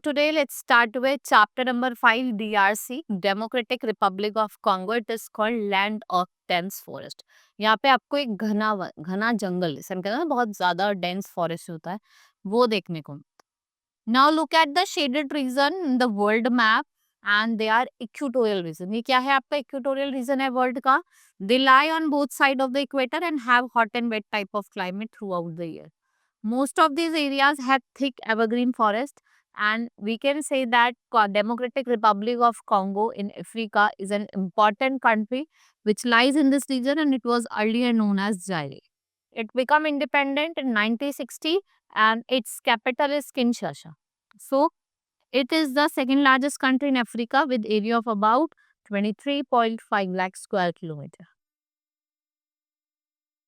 today let's start with chapter number 5 DRC Democratic Republic of Congo. It is called Land of Dense Forest. यहाँ पे आपको एक घना जंगल जैसे हम कहते हैं ना बहुत ज्यादा डेंस फॉरेस्ट होता है वो देखने को. Now look at the shaded region in the world map and they are equatorial region. ये क्या है आपका equatorial region है world का. They lie on both side of the equator and have hot and wet type of climate throughout the year. Most of these areas have thick evergreen forest, and we can say that Democratic Republic of Congo in Africa is an important country which lies in this region and it was earlier known as Zaire. It became independent in 1960 and its capital is Kinshasa. So it is the second largest country in Africa with area of about 23.5 lakh square kilometer.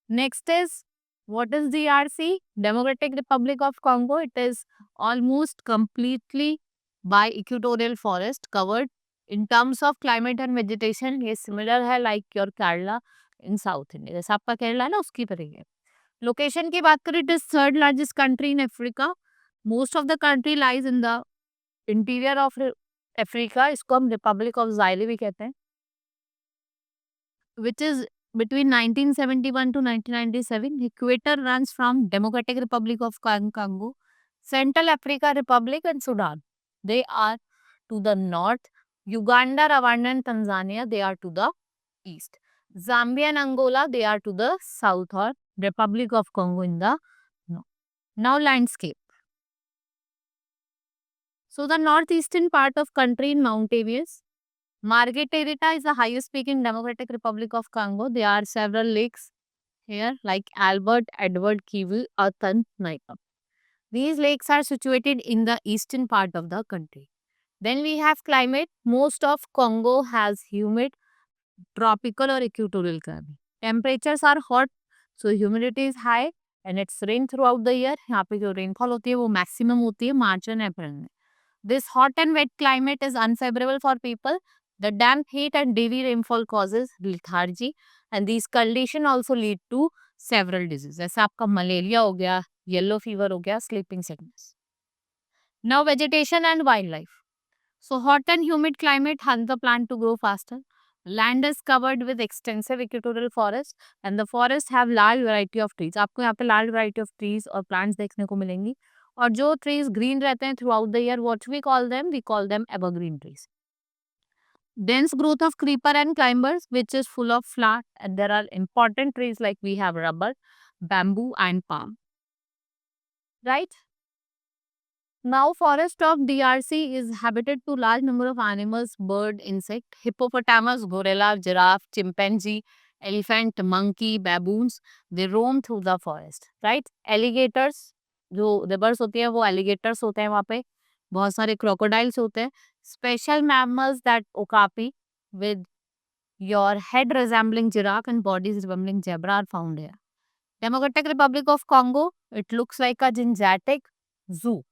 Next is, what is DRC? Democratic Republic of Congo. It is almost completely by equatorial forest covered. In terms of climate and vegetation, ये similar है like your Kerala in South India. जैसे आपका केरला है ना उसकी तरह है. Location की बात करें, it is third largest country in Africa. Most of the country lies in the interior of Africa. इसको हम Republic of Zaire भी कहते हैं. Which is between 1971 to 1997. Equator runs from Democratic Republic of Congo, Central Africa Republic and Sudan. They are to the north. Uganda, Rwanda and Tanzania, they are to the east. Zambia and Angola, they are to the south, or Republic of Congo in the north. Now landscape. So the northeastern part of country in mountainous. Margherita is the highest peak in Democratic Republic of Congo. There are several lakes here like Albert, Edward, Kivu, Athan, Naipa. These lakes are situated in the eastern part of the country. Then we have climate. Most of Congo has humid, tropical or equatorial climate. Temperatures are hot, so humidity is high and it's rain throughout the year. यहाँ पे जो rainfall होती है वो maximum होती है March and April में. This hot and wet climate is unfavorable for people. The damp heat and daily rainfall causes lethargy and these conditions also lead to several diseases. जैसे आपका मलेरिया हो गया, येलो फीवर हो गया, sleeping sickness. Now vegetation and wildlife. So hot and humid climate help the plant to grow faster. Land is covered with extensive equatorial forest and the forest have large variety of trees. आपको यहाँ पे large variety of trees और plants देखने को मिलेंगी. और जो trees green रहते हैं throughout the year, what we call them? We call them evergreen trees. Dense growth of creeper and climbers, which is full of flower, and there are important trees like we have rubber, bamboo and palm. Right? Now, forest of DRC is habitat to large number of animals, bird, insect, hippopotamus, gorilla, giraffe, chimpanzee, elephant, monkey, baboons. They roam through the forest, right? Alligators, जो reverse होती है वो alligators होते हैं वहाँ पे. बहुत सारे crocodiles होते हैं. Special mammals that okapi with your head resembling giraffe and bodies resembling zebra are found here. Democratic Republic of Congo, it looks like a gigantic zoo.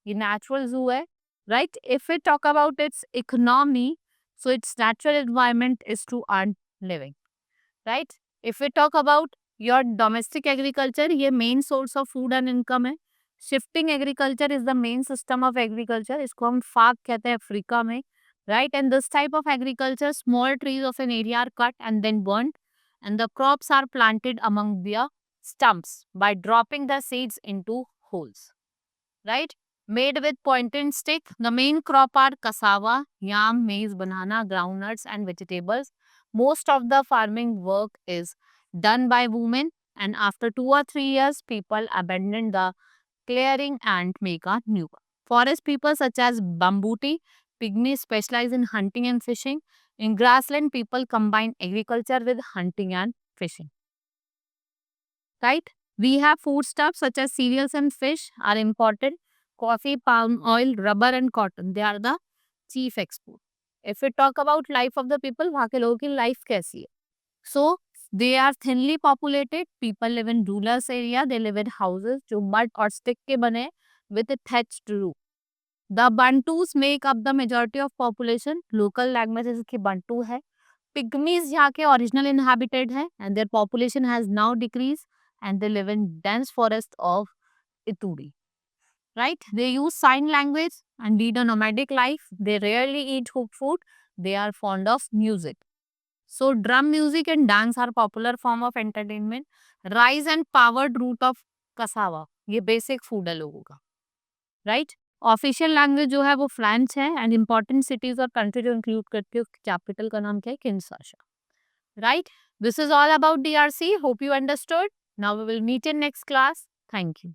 ये natural zoo है, right? If we talk about its economy, so its natural environment is to earn living, right? If we talk about your domestic agriculture, ये main source of food and income है. Shifting agriculture is the main system of agriculture. इसको हम फाक कहते हैं Africa में, right? And this type of agriculture, small trees of an area are cut and then burned, and the crops are planted among their stumps by dropping the seeds into holes, right? Made with pointed stick. The main crop are cassava, yam, maize, banana, groundnuts and vegetables. Most of the farming work is done by women and after 2 or 3 years people abandon the clearing and make a new one. Forest people such as Bambuti, Pygmies specialize in hunting and fishing. In grassland people combine agriculture with hunting and fishing. Right? We have foodstuffs such as cereals and fish are imported. Coffee, palm oil, rubber and cotton, they are the chief export. If we talk about life of the people, वहाँ के लोगों की life कैसी है? So, they are thinly populated. People live in rural area. They live in houses जो mud और stick के बने with a thatched roof. The Bantus make up the majority of population. Local language इसकी Bantu है. Pygmies यहाँ के original inhabited है and their population has now decreased and they live in dense forest of Ituri. right? They use sign language and lead a nomadic life. They rarely eat cooked food. They are fond of music. So drum music and dance are popular form of entertainment. Rice and powdered root of cassava, ये basic food है लोगों का, right? Official language जो है वो French है and important cities और country जो इंक्लूड करती है कैपिटल का नाम क्या है, Kinshasa, right? This is all about DRC. Hope you understood. Now we will meet in next class. Thank you.